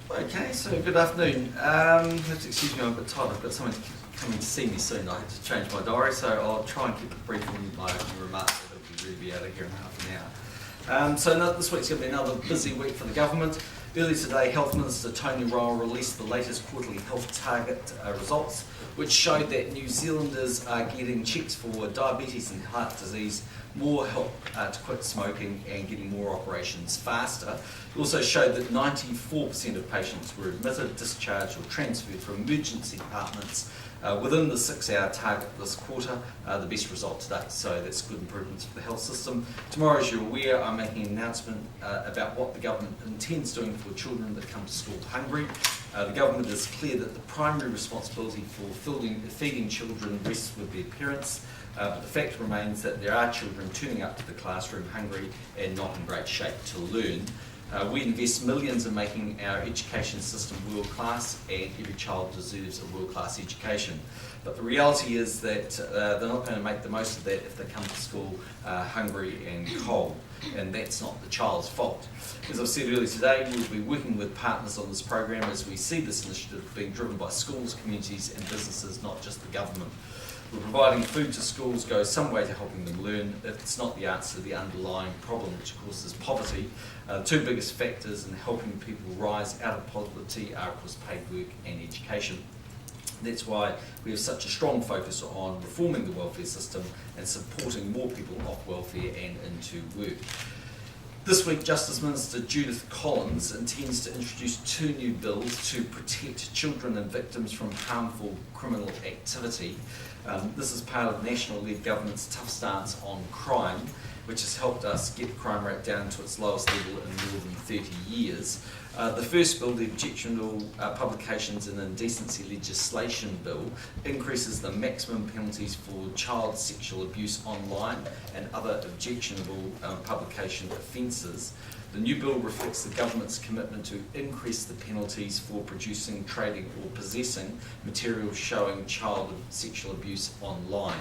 Okay, so good afternoon. Have to excuse me, I'm a bit tired. I've got someone coming to see me soon. I had to change my diary, so I'll try and keep it brief in my opening remarks. So we'll really be out of here in half an hour. This week's going to be another busy week for the government. Early today, Health Minister Tony Rowe released the latest quarterly health target results, which showed that New Zealanders are getting checks for diabetes and heart disease, more help to quit smoking and getting more operations faster. It also showed that 94% of patients were admitted, discharged or transferred from emergency departments within the 6-hour target this quarter, the best result to date. So that's good improvements for the health system. Tomorrow, as you're aware, I'm making an announcement about what the government intends doing for children that come to school hungry. The government is clear that the primary responsibility for feeding children rests with their parents, but the fact remains that there are children turning up to the classroom hungry and not in great shape to learn. We invest millions in making our education system world class, and every child deserves a world class education. But the reality is that they're not going to make the most of that if they come to school hungry and cold, and that's not the child's fault. As I've said earlier today, we'll be working with partners on this program as we see this initiative being driven by schools, communities and businesses, not just the government. We're providing food to schools goes some way to helping them learn. It's not the answer to the underlying problem, which of course is poverty. The two biggest factors in helping people rise out of poverty are of course paid work and education. That's why we have such a strong focus on reforming the welfare system and supporting more people off welfare and into work. This week, Justice Minister Judith Collins intends to introduce 2 new bills to protect children and victims from harmful criminal activity. This is part of National-led government's tough stance on crime, which has helped us get the crime rate down to its lowest level in more than 30 years. The first bill, the Objectionable Publications and Indecency Legislation Bill, increases the maximum penalties for child sexual abuse online and other objectionable publication offences. The new bill reflects the government's commitment to increase the penalties for producing, trading or possessing material showing child sexual abuse online.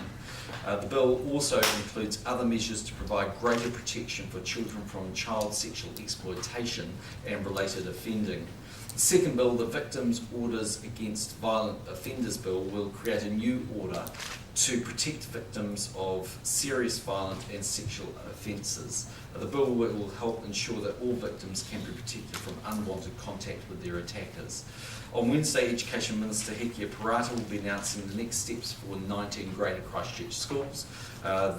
The bill also includes other measures to provide greater protection for children from child sexual exploitation and related offending. The second bill, the Victims Orders Against Violent Offenders Bill, will create a new order to protect victims of serious violent and sexual offences. The bill will help ensure that all victims can be protected from unwanted contact with their attackers. On Wednesday, Education Minister Hekia Parata will be announcing the next steps for 19 Greater Christchurch schools.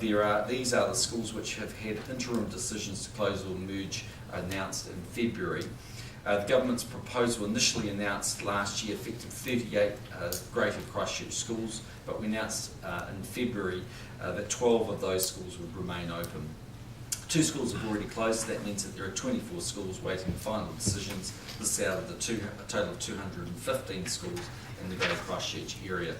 These are the schools which have had interim decisions to close or merge announced in February. The government's proposal initially announced last year affected 38 Greater Christchurch schools, but we announced in February that 12 of those schools would remain open. 2 schools have already closed, so that means that there are 24 schools waiting final decisions. This is out of a total of 215 schools in the Greater Christchurch area.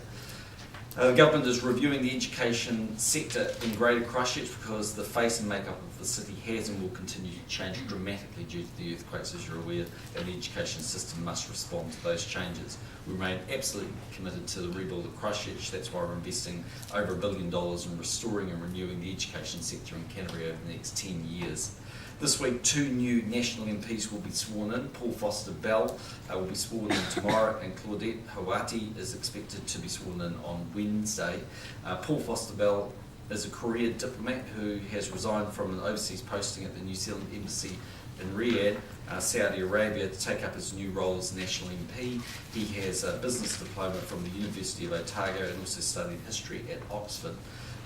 The government is reviewing the education sector in Greater Christchurch because the face and makeup of the city has and will continue to change dramatically due to the earthquakes, as you're aware, and the education system must respond to those changes. We remain absolutely committed to the rebuild of Christchurch. That's why we're investing over $1 billion in restoring and renewing the education sector in Canterbury over the next 10 years. This week, 2 new national MPs will be sworn in. Paul Foster-Bell will be sworn in tomorrow, and Claudette Hauati is expected to be sworn in on Wednesday. Paul Foster-Bell is a career diplomat who has resigned from an overseas posting at the New Zealand Embassy in Riyadh, Saudi Arabia, to take up his new role as National MP. He has a business diploma from the University of Otago and also studied history at Oxford.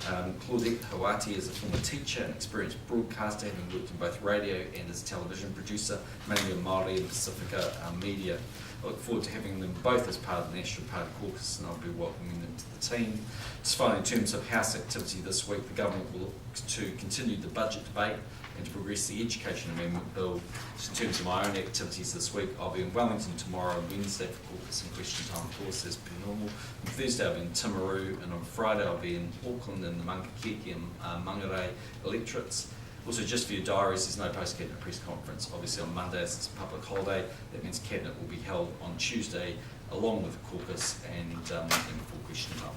Claudette Hauati is a former teacher and experienced broadcaster, having worked in both radio and as a television producer, mainly on Māori and Pacifica media. I look forward to having them both as part of the National Party caucus, and I'll be welcoming them to the team. Just finally, in terms of House activity this week, the government will look to continue the budget debate and to progress the Education Amendment Bill. Just in terms of my own activities this week, I'll be in Wellington tomorrow and Wednesday for caucus and question time, of course, as per normal. On Thursday I'll be in Timaru, and on Friday I'll be in Auckland in the Maungakeke and Mangere electorates. Also, just for your diaries, there's no post-cabinet press conference. Obviously on Monday, it's a public holiday. That means cabinet will be held on Tuesday, along with the caucus and full question time.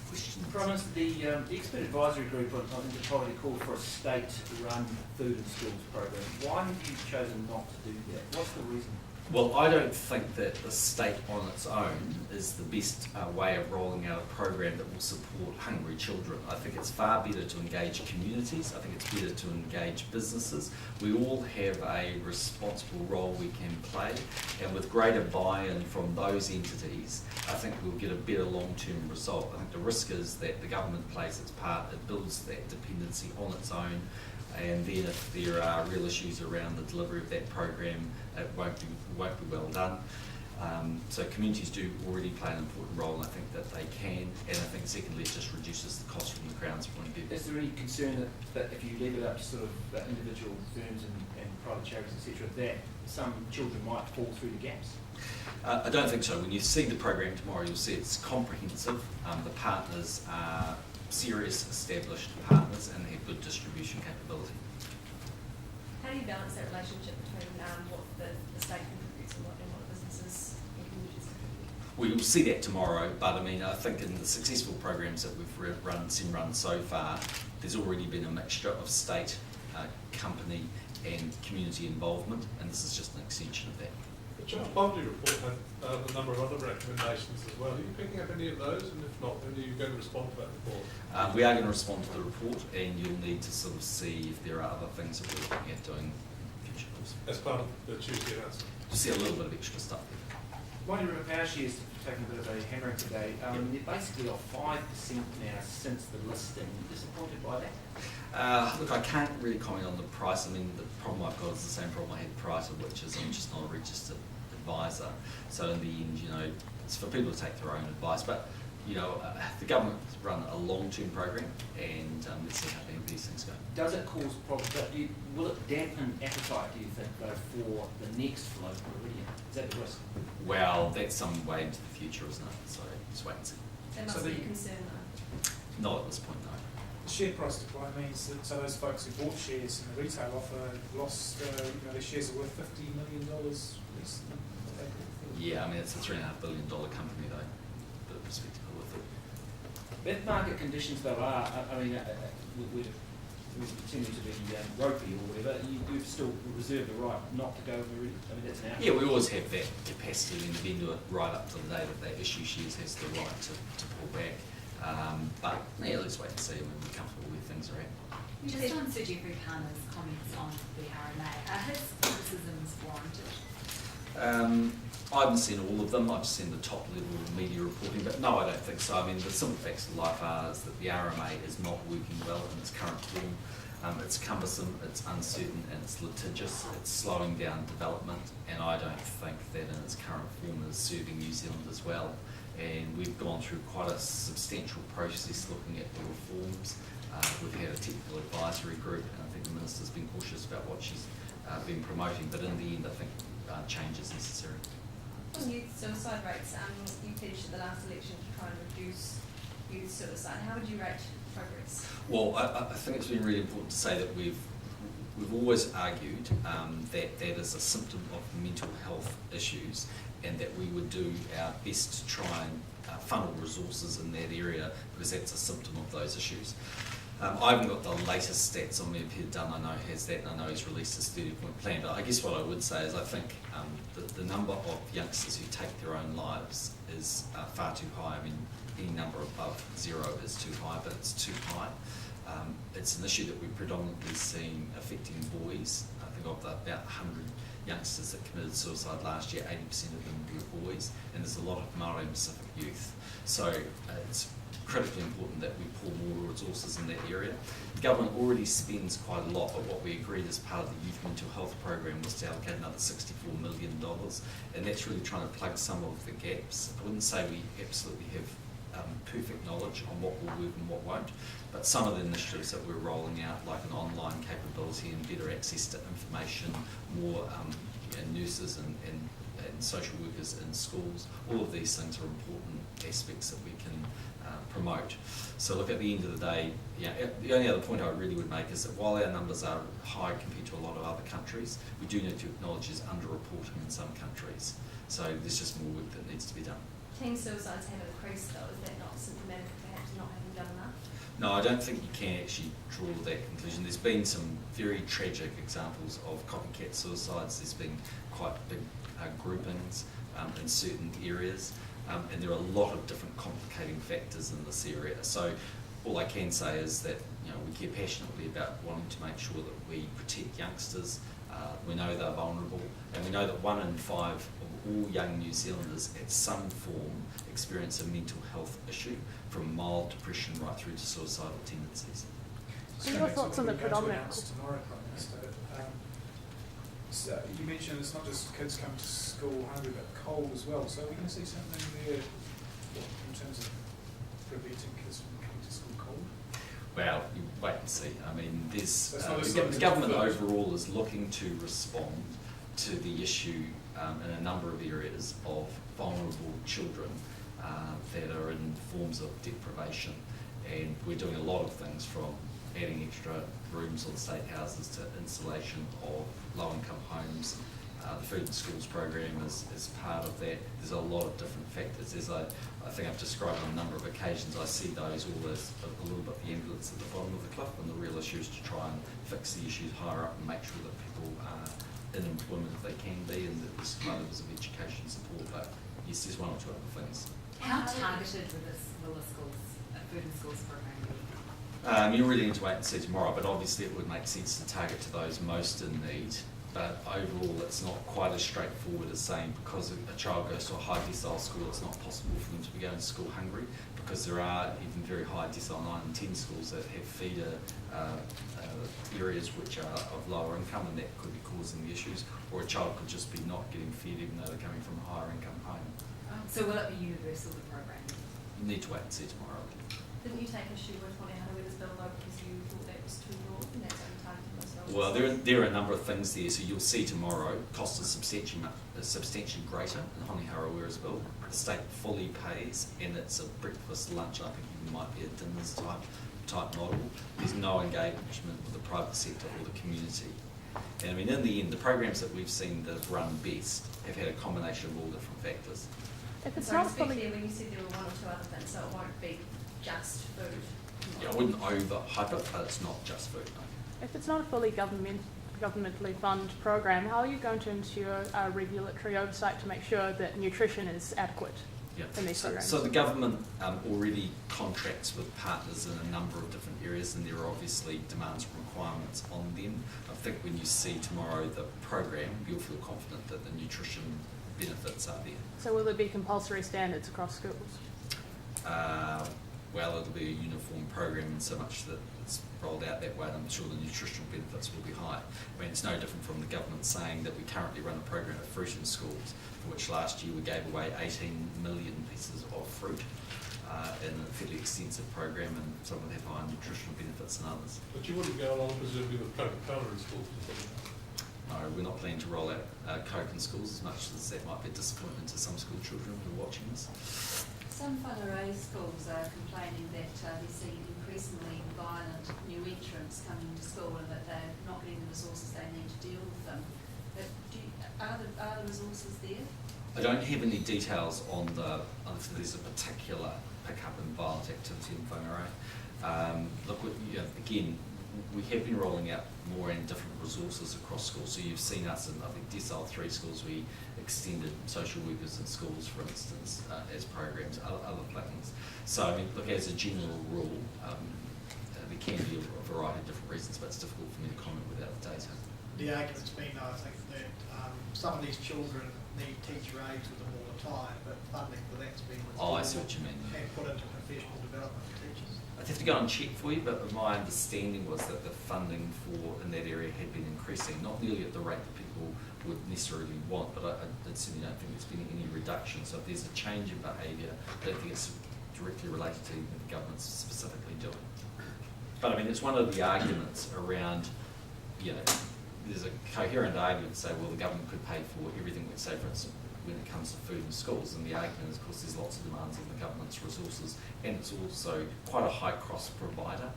Questions? Prime Minister, the Expert Advisory Group on poverty called for a state-run food and schools program. Why have you chosen not to do that? What's the reason? Well, I don't think that the state on its own is the best way of rolling out a program that will support hungry children. I think it's far better to engage communities. I think it's better to engage businesses. We all have a responsible role we can play, and with greater buy-in from those entities, I think we'll get a better long-term result. I think the risk is that the government plays its part, it builds that dependency on its own, and then if there are real issues around the delivery of that program, it won't be well done. So communities do already play an important role, and I think that they can, and I think secondly it just reduces the cost from the Crown's point of view. Is there any concern that if you leave it up to sort of individual firms and private charities, etc., that some children might fall through the gaps? I don't think so. When you see the program tomorrow, you'll see it's comprehensive. The partners are serious, established partners and have good distribution capability. How do you balance that relationship between what the state contributes and what businesses and communities contribute? We will see that tomorrow, but I mean, I think in the successful programs that we've seen run so far, there's already been a mixture of state, company and community involvement, and this is just an extension of that. The Child Poverty Report had a number of other recommendations as well. Are you picking up any of those? And if not, then are you going to respond to that report? We are going to respond to the report, and you'll need to sort of see if there are other things that we're looking at doing in future course. As part of the Tuesday announcement? To see a little bit of extra stuff there. Mighty River Power Shares taking a bit of a hammering today. They're basically off 5% now since the listing. Disappointed by that? Look, I can't really comment on the price. I mean, the problem I've got is the same problem I had prior to, which is I'm just not a registered advisor. So in the end, you know, it's for people to take their own advice. But, you know, the government's run a long-term program, and let's see how these things go. Does it cause problems? Will it dampen appetite, do you think, though, for the next flow Meridian? Is that the risk? Well, that's some way into the future, isn't it? So just wait and see. That must be a concern though. Not at this point, no. The share price decline means that those folks who bought shares in the retail offer lost, their shares are worth $50 million recently. Yeah, I mean, it's a $3.5 billion company, though. Bit of perspective with it. If market conditions, though, are, we continue to be ropey or whatever, you've still reserved the right not to go Meridian. I mean, that's an outcome. Yeah, we always have that capacity, and the vendor, right up to the day that they issue shares, has the right to pull back. But yeah, let's wait and see. I mean, we're comfortable where things are at. Just on Sir Geoffrey Palmer's comments on the RMA, are his criticisms warranted? I haven't seen all of them. I've seen the top level media reporting, but no, I don't think so. I mean, the simple facts of life are is that the RMA is not working well in its current form. It's cumbersome, it's uncertain, and it's litigious. It's slowing down development, and I don't think that in its current form is serving New Zealand as well. And we've gone through quite a substantial process looking at the reforms. We've had a technical advisory group, and I think the Minister's been cautious about what she's been promoting, but in the end I think change is necessary. On youth suicide rates, you pledged at the last election to try and reduce youth suicide. How would you rate progress? Well, I think it's been really important to say that we've always argued that that is a symptom of mental health issues, and that we would do our best to try and funnel resources in that area, because that's a symptom of those issues. I haven't got the latest stats on me. Peter Dunn, I know, has that, and I know he's released his 30-point plan, but I guess what I would say is I think the number of youngsters who take their own lives is far too high. I mean, any number above 0 is too high, but it's too high. It's an issue that we've predominantly seen affecting boys. I think of the about 100 youngsters that committed suicide last year, 80% of them were boys, and there's a lot of Māori and Pacific youth. So it's critically important that we pour more resources in that area. The government already spends quite a lot, but what we agreed as part of the Youth Mental Health Program was to allocate another $64 million, and that's really trying to plug some of the gaps. I wouldn't say we absolutely have perfect knowledge on what will work and what won't, but some of the initiatives that we're rolling out, like an online capability and better access to information, more nurses and social workers in schools, all of these things are important aspects that we can promote. So look, at the end of the day, the only other point I really would make is that while our numbers are high compared to a lot of other countries, we do need to acknowledge there's under-reporting in some countries. So there's just more work that needs to be done. Teen suicides have increased though. Is that not symptomatic of perhaps not having done enough? No, I don't think you can actually draw that conclusion. There's been some very tragic examples of copycat suicides. There's been quite big groupings in certain areas, and there are a lot of different complicating factors in this area. So all I can say is that we care passionately about wanting to make sure that we protect youngsters. We know they're vulnerable, and we know that 1 in 5 of all young New Zealanders at some form experience a mental health issue, from mild depression right through to suicidal tendencies. So What are your thoughts on the predominant? Tomorrow, Prime Minister. So you mentioned it's not just kids come to school hungry, but cold as well. So are we going to see something there in terms of preventing kids from coming to school cold? Well, you wait and see. I mean, So it's not as the simple as government first. overall is looking to respond to the issue in a number of areas of vulnerable children that are in forms of deprivation, and we're doing a lot of things, from adding extra rooms on state houses to installation of low-income homes. The Food and Schools program is part of that. There's a lot of different factors. As I think I've described on a number of occasions, I see those all as a little bit the ambulance at the bottom of the cliff, and the real issue is to try and fix the issues higher up and make sure that people are in employment if they can be, and that there's levels of education support. But yes, there's 1 or 2 other things. How targeted will the schools, Food and Schools program be? You really need to wait and see tomorrow, but obviously it would make sense to target to those most in need. But overall, it's not quite as straightforward as saying because a child goes to a high decile school, it's not possible for them to be going to school hungry, because there are even very high decile 9 and 10 schools that have feeder areas which are of lower income, and that could be causing the issues. Or a child could just be not getting fed even though they're coming from a higher income home. So will it be universal, the program? You need to wait and see tomorrow. Didn't you take issue with Hone Harawea's bill though because you thought that was too broad and that's only targeting those numbers? Well, there are a number of things there. So you'll see tomorrow, cost is substantially greater in Hone Harawea's bill. The state fully pays, and it's a breakfast, lunch, I think it might be a dinners type model. There's no engagement with the private sector or the community. And I mean, in the end, the programs that we've seen that have run best have had a combination of all different factors. If it's So not speak fully, there when you said there were 1 or 2 other things, so it won't be just food. Yeah, I wouldn't over-hype it, but it's not just food, no. if it's not a fully governmentally funded program, how are you going to ensure regulatory oversight to make sure that nutrition is adequate Yeah. in these programs? So the government already contracts with partners in a number of different areas, and there are obviously demands and requirements on them. I think when you see tomorrow the program, you'll feel confident that the nutrition benefits are there. So will there be compulsory standards across schools? Well, it'll be a uniform program in so much that it's rolled out that way, and I'm sure the nutritional benefits will be high. I mean, it's no different from the government saying that we currently run a program of fruit in schools, for which last year we gave away 18 million pieces of fruit in a fairly extensive program, and some of them have higher nutritional benefits than others. But you wouldn't go along presumably with Coca-Cola in schools? No, we're not planning to roll out Coke in schools, as much as that might be a disappointment to some school children who are watching this. Some whānau schools are complaining that they're seeing increasingly violent new entrants coming to school and that they're not getting the resources they need to deal with them. But are the resources there? I don't have any details on if there's a particular pickup in violent activity in Whangarei. Look, again, we have been rolling out more and different resources across schools. So you've seen us in, I think, Decile 3 schools, we extended social workers in schools, for instance, as programs, other things. So, I mean, look, as a general rule, there can be a variety of different reasons, but it's difficult for me to comment without data. The argument's been, I think, that some of these children need teacher aides with them all the time, but funding for that's been withdrawn. Oh, I see what you mean. And put into professional development for teachers. I'd have to go and check for you, but my understanding was that the funding in that area had been increasing, not nearly at the rate that people would necessarily want, but I certainly don't think there's been any reduction. So if there's a change in behaviour, I don't think it's directly related to anything the government's specifically doing. But I mean, it's one of the arguments around, there's a coherent argument to say, well, the government could pay for everything, let's say, for instance, when it comes to food in schools, and the argument is, of course, there's lots of demands on the government's resources, and it's also quite a high-cost provider,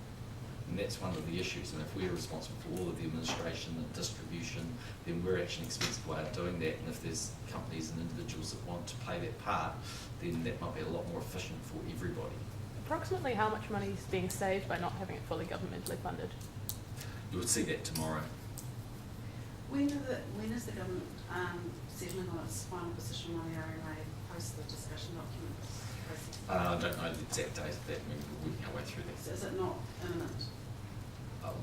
and that's one of the issues. And if we're responsible for all of the administration and distribution, then we're actually an expensive way of doing that, and if there's companies and individuals that want to play that part, then that might be a lot more efficient for everybody. Approximately how much money is being saved by not having it fully governmentally funded? You would see that tomorrow. When is the government settling on its final position on the RMA post the discussion documents process? I don't know the exact date of that. We're working our way through that. So is it not imminent?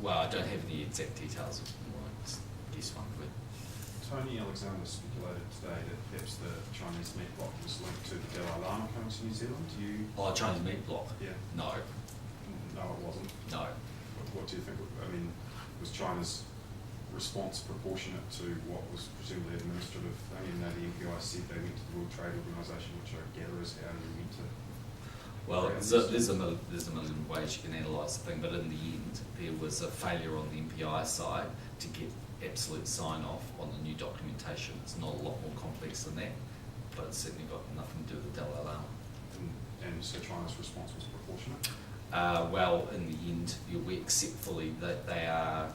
Well, I don't have any exact details of what this one would. Tony Alexander speculated today that perhaps the Chinese meat block was linked to the Dalai Lama coming to New Zealand. Do you? Oh, Chinese meat block? Yeah. No. No, it wasn't. No. What do you think? I mean, was China's response proportionate to what was presumably administrative thing? And the MPI said they went to the World Trade Organisation, which I gather is how you went to. Well, there's a million ways you can analyse the thing, but in the end, there was a failure on the MPI side to get absolute sign-off on the new documentation. It's not a lot more complex than that, but it's certainly got nothing to do with the Dalai Lama. And so China's response was proportionate? Well, in the end, we accept fully that they have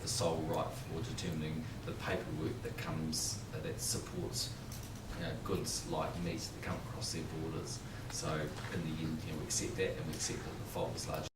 the sole right for determining the paperwork that comes, that supports goods like meat that come across their borders. So in the end, we accept that, and we accept that the fault was largely